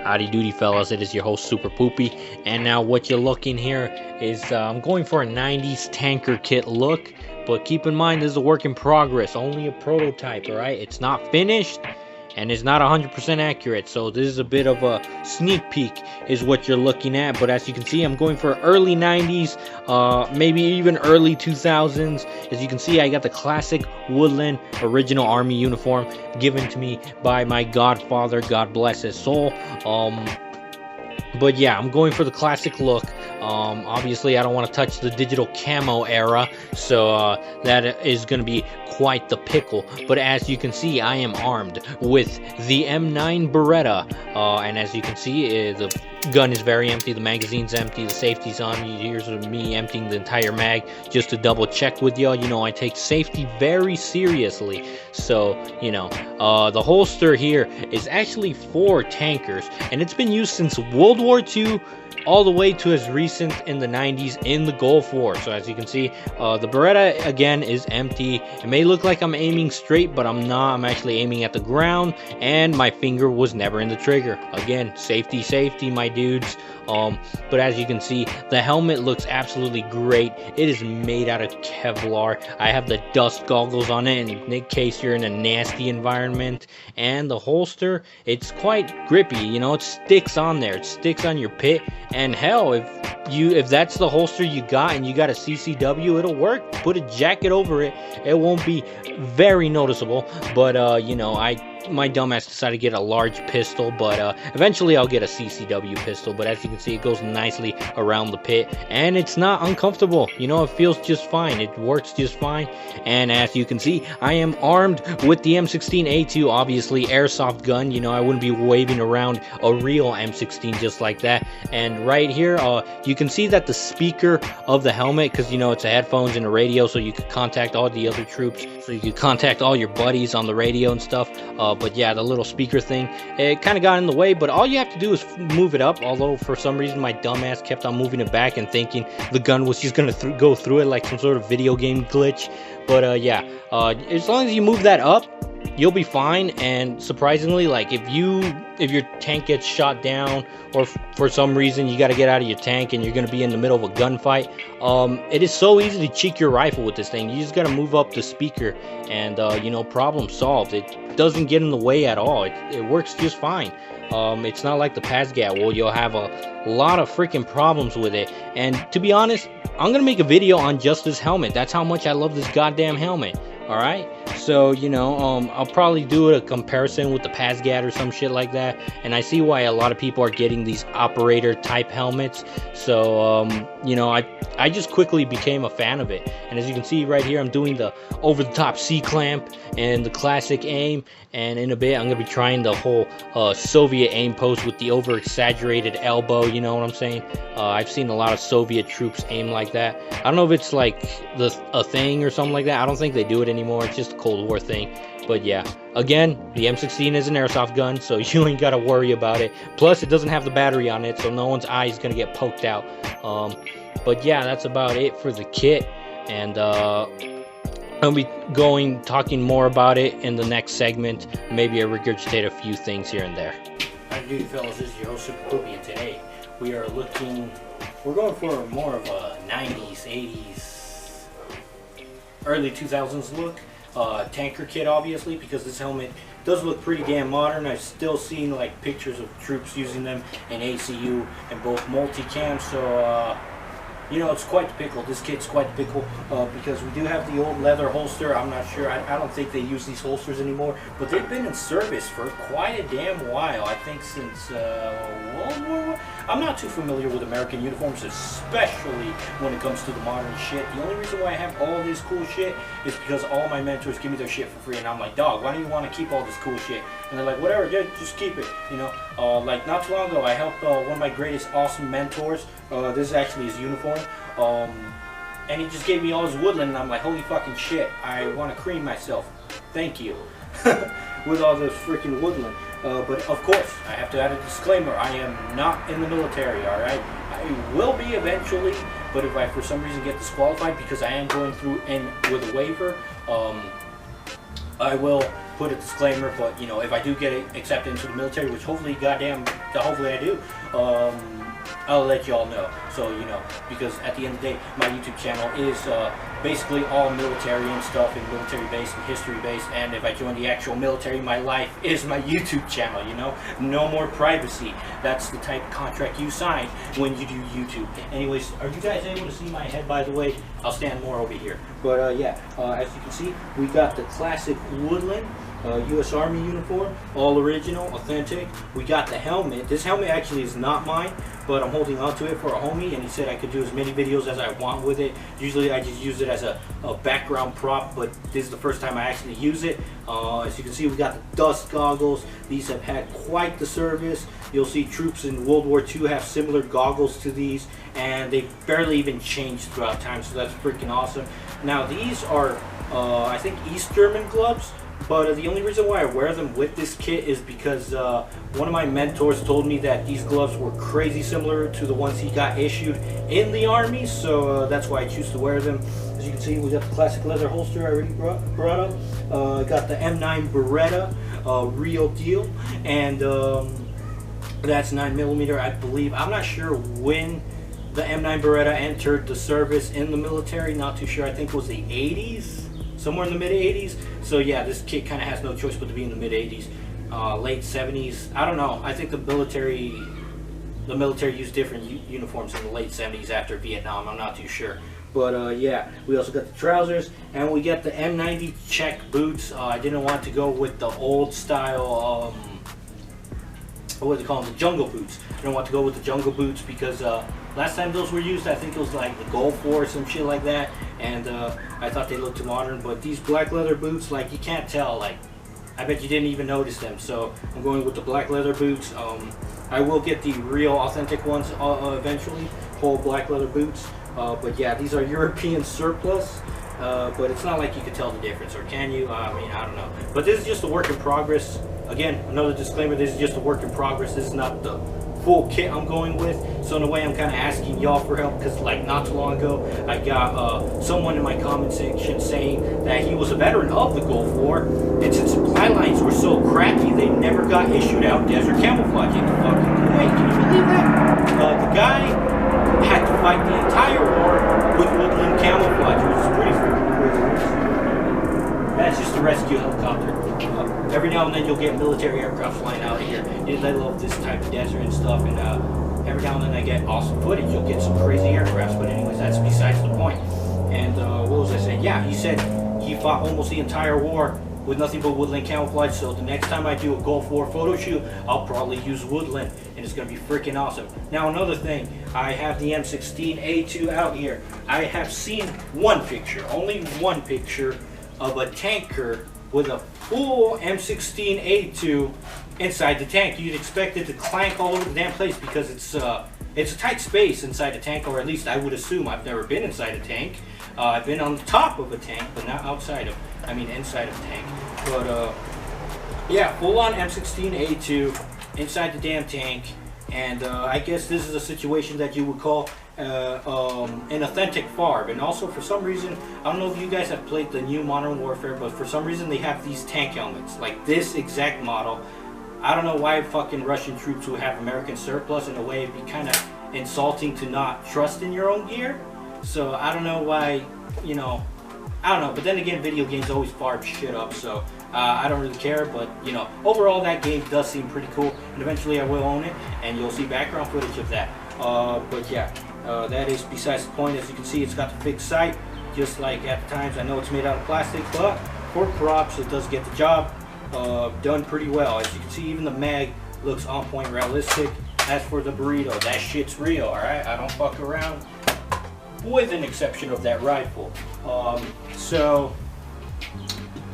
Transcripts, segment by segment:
Howdy doody fellas, it is your host Super Poopy, and now what you're looking here is I'm going for a 90s tanker kit look, but keep in mind this is a work in progress, only a prototype, alright? It's not finished, and it's not 100% accurate, so this is a bit of a sneak peek is what you're looking at. But as you can see, I'm going for early 90s, maybe even early 2000s. As you can see, I got the classic Woodland original Army uniform given to me by my godfather, God bless his soul. But yeah, I'm going for the classic look. Obviously I don't want to touch the digital camo era, so that is going to be quite the pickle. But as you can see, I am armed with the M9 Beretta, and as you can see, the gun is very empty, the magazine's empty, the safety's on. Here's me emptying the entire mag just to double check with y'all. You know, I take safety very seriously, so you know, the holster here is actually for tankers, and it's been used since World War II all the way to as recent in the 90s in the Gulf War. So as you can see, the Beretta again is empty. It may look like I'm aiming straight, but I'm not. I'm actually aiming at the ground, and my finger was never in the trigger. Again, safety, my dudes. But as you can see, the helmet looks absolutely great. It is made out of Kevlar. I have the dust goggles on it in case you're in a nasty environment. And the holster, it's quite grippy. You know, it sticks on there. It sticks on your pit. And hell, if that's the holster you got and you got a CCW, it'll work. Put a jacket over it. It won't be very noticeable. But you know, my dumbass decided to get a large pistol, but eventually I'll get a CCW pistol. But as you can see, it goes nicely around the pit, and it's not uncomfortable. You know, it feels just fine. It works just fine. And as you can see, I am armed with the M16A2, obviously airsoft gun. You know, I wouldn't be waving around a real M16 just like that. And right here, you can see that the speaker of the helmet, because you know it's a headphones and a radio, so you could contact all the other troops, so you could contact all your buddies on the radio and stuff. But yeah, the little speaker thing, it kind of got in the way, but all you have to do is move it up. Although for some reason my dumbass kept on moving it back and thinking the gun was just gonna go through it like some sort of video game glitch. But yeah, as long as you move that up, you'll be fine. And surprisingly, like if your tank gets shot down, or for some reason you got to get out of your tank and you're going to be in the middle of a gunfight, it is so easy to cheek your rifle with this thing. You just got to move up the speaker, and you know, problem solved. It doesn't get in the way at all. It works just fine. It's not like the PASGAT where you'll have a lot of freaking problems with it. And to be honest, I'm gonna make a video on just this helmet. That's how much I love this goddamn helmet. Alright, so you know, I'll probably do a comparison with the PASGAT or some shit like that, and I see why a lot of people are getting these operator type helmets. So you know, I just quickly became a fan of it. And as you can see right here, I'm doing the over the top C-clamp and the classic aim, and in a bit I'm gonna be trying the whole Soviet aim post with the over exaggerated elbow. You know what I'm saying? I've seen a lot of Soviet troops aim like that. I don't know if it's like a thing or something like that. I don't think they do it anymore. It's just a Cold War thing. But yeah, again, the M16 is an airsoft gun, so you ain't gotta worry about it. Plus it doesn't have the battery on it, so no one's eye is gonna get poked out. But yeah, that's about it for the kit, and I'll be talking more about it in the next segment. Maybe I regurgitate a few things here and there. Hi dude fellas, this is your host Super Poopy, and today we're going for more of a 90s, 80s, early 2000s look. Tanker kit, obviously, because this helmet does look pretty damn modern. I've still seen like pictures of troops using them in ACU and both multicam, so you know, it's quite the pickle. This kit's quite the pickle, because we do have the old leather holster. I'm not sure. I don't think they use these holsters anymore, but they've been in service for quite a damn while. I think since World War I. I'm not too familiar with American uniforms, especially when it comes to the modern shit. The only reason why I have all this cool shit is because all my mentors give me their shit for free, and I'm like, dog, why do you want to keep all this cool shit? And they're like, whatever, just keep it, you know. Like not too long ago, I helped one of my greatest awesome mentors. This is actually his uniform. And he just gave me all his Woodland, and I'm like, holy fucking shit, I want to cream myself. Thank you. With all this freaking Woodland. But of course, I have to add a disclaimer. I am not in the military, alright? I will be eventually, but if I for some reason get disqualified, because I am going through with a waiver, I will put a disclaimer, but you know, if I do get accepted into the military, which hopefully, hopefully I do, I'll let y'all know. So, you know, because at the end of the day, my YouTube channel is basically all military and stuff, and military based and history based. And if I join the actual military, my life is my YouTube channel, you know? No more privacy. That's the type of contract you sign when you do YouTube. Anyways, are you guys able to see my head, by the way? I'll stand more over here. But yeah, as you can see, we got the classic Woodland U.S. Army uniform, all original, authentic. We got the helmet. This helmet actually is not mine, but I'm holding on to it for a homie, and he said I could do as many videos as I want with it. Usually I just use it as a background prop, but this is the first time I actually use it. As you can see, we got the dust goggles. These have had quite the service. You'll see troops in World War II have similar goggles to these, and they barely even changed throughout time, so that's freaking awesome. Now these are, I think, East German gloves. But the only reason why I wear them with this kit is because one of my mentors told me that these gloves were crazy similar to the ones he got issued in the Army, so that's why I choose to wear them. As you can see, we got the classic leather holster I already brought up. Got the M9 Beretta, real deal, and that's 9mm, I believe. I'm not sure when the M9 Beretta entered the service in the military, not too sure. I think it was the 80s. Somewhere in the mid 80s. So yeah, this kit kind of has no choice but to be in the mid 80s, late 70s. I don't know. I think the military used different uniforms in the late 70s after Vietnam. I'm not too sure. But yeah, we also got the trousers, and we got the M90 check boots. I didn't want to go with the old style, what do they call them, the jungle boots. I don't want to go with the jungle boots because last time those were used, I think it was like the Gulf War or some shit like that, and I thought they looked too modern. But these black leather boots, like, you can't tell, like, I bet you didn't even notice them. So I'm going with the black leather boots. I will get the real authentic ones eventually, whole black leather boots. But yeah, these are European surplus. But it's not like you can tell the difference, or can you? I mean, I don't know. But this is just a work in progress. Again, another disclaimer, this is just a work in progress. This is not the full kit I'm going with. So in a way, I'm kind of asking y'all for help, because like not too long ago, I got someone in my comment section saying that he was a veteran of the Gulf War, and since supply lines were so crappy, they never got issued out desert camouflage in the fucking Kuwait. Can you believe that? The guy had to fight the entire war with woodland camouflage, which is pretty freaking crazy. That's just a rescue helicopter. Every now and then you'll get military aircraft flying out of here. They love this type of desert and stuff, and every now and then I get awesome footage. You'll get some crazy aircrafts, but anyways, that's besides the point. And what was I saying? Yeah, he said he fought almost the entire war with nothing but woodland camouflage, so the next time I do a Gulf War photo shoot, I'll probably use woodland, and it's going to be freaking awesome. Now another thing, I have the M16A2 out here. I have seen one picture, only one picture, of a tanker with a full M16A2 inside the tank. You'd expect it to clank all over the damn place because it's a tight space inside a tank, or at least I would assume. I've never been inside a tank. I've been on top of a tank, but not outside of, I mean inside of a tank. But yeah, full on M16A2 inside the damn tank. And I guess this is a situation that you would call an authentic FARB. And also, for some reason, I don't know if you guys have played the new Modern Warfare, but for some reason they have these tank helmets, like this exact model. I don't know why fucking Russian troops who have American surplus, in a way, it'd be kind of insulting to not trust in your own gear. So I don't know why, you know, I don't know. But then again, video games always FARB shit up, so I don't really care. But you know, overall that game does seem pretty cool, and eventually I will own it, and you'll see background footage of that. But yeah, that is besides the point. As you can see, it's got the fixed sight, just like at the times. I know it's made out of plastic, but for props, it does get the job done pretty well. As you can see, even the mag looks on point, realistic. As for the burrito, that shit's real, alright? I don't fuck around, with an exception of that rifle. So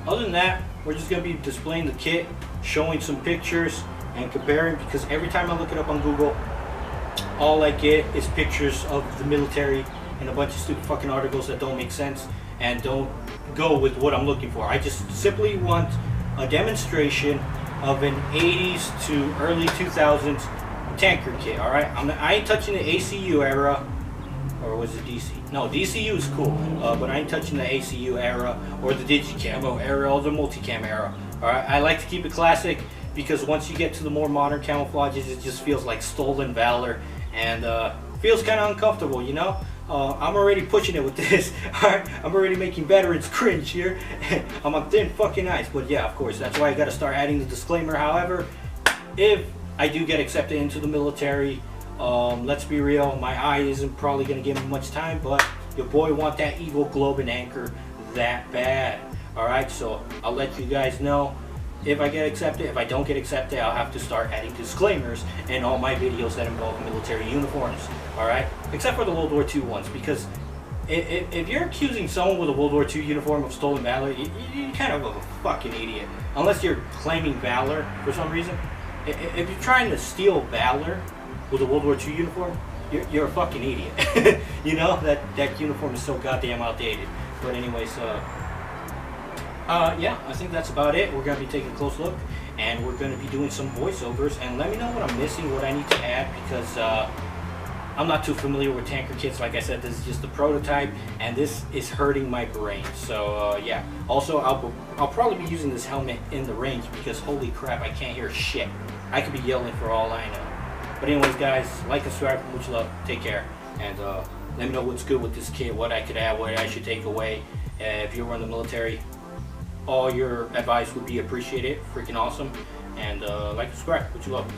other than that, we're just going to be displaying the kit, showing some pictures, and comparing, because every time I look it up on Google, all I get is pictures of the military and a bunch of stupid fucking articles that don't make sense and don't go with what I'm looking for. I just simply want a demonstration of an 80s to early 2000s tanker kit, alright? I ain't touching the ACU era, or was it DC? No, DCU is cool, but I ain't touching the ACU era, or the Digicamo era, or the Multicam era. Alright, I like to keep it classic because once you get to the more modern camouflages, it just feels like stolen valor and feels kind of uncomfortable, you know? I'm already pushing it with this. Alright, I'm already making veterans cringe here. I'm on thin fucking ice, but yeah, of course, that's why I gotta start adding the disclaimer. However, if I do get accepted into the military, let's be real, my eye isn't probably gonna give me much time, but your boy want that Eagle Globe and Anchor that bad. Alright, so I'll let you guys know if I get accepted. If I don't get accepted, I'll have to start adding disclaimers in all my videos that involve military uniforms. Alright, except for the World War II ones, because if you're accusing someone with a World War II uniform of stolen valor, you're kind of a fucking idiot. Unless you're claiming valor for some reason. If you're trying to steal valor with a World War II uniform, you're a fucking idiot. You know, that uniform is so goddamn outdated. But anyways, yeah, I think that's about it. We're going to be taking a close look, and we're going to be doing some voiceovers, and let me know what I'm missing, what I need to add, because I'm not too familiar with tanker kits. Like I said, this is just a prototype, and this is hurting my brain. So yeah, also I'll probably be using this helmet in the range, because holy crap, I can't hear shit. I could be yelling for all I know. But anyways, guys, like and subscribe, much love, take care, and let me know what's good with this kit, what I could add, what I should take away. If you were in the military, all your advice would be appreciated. Freaking awesome. And like and subscribe, much love.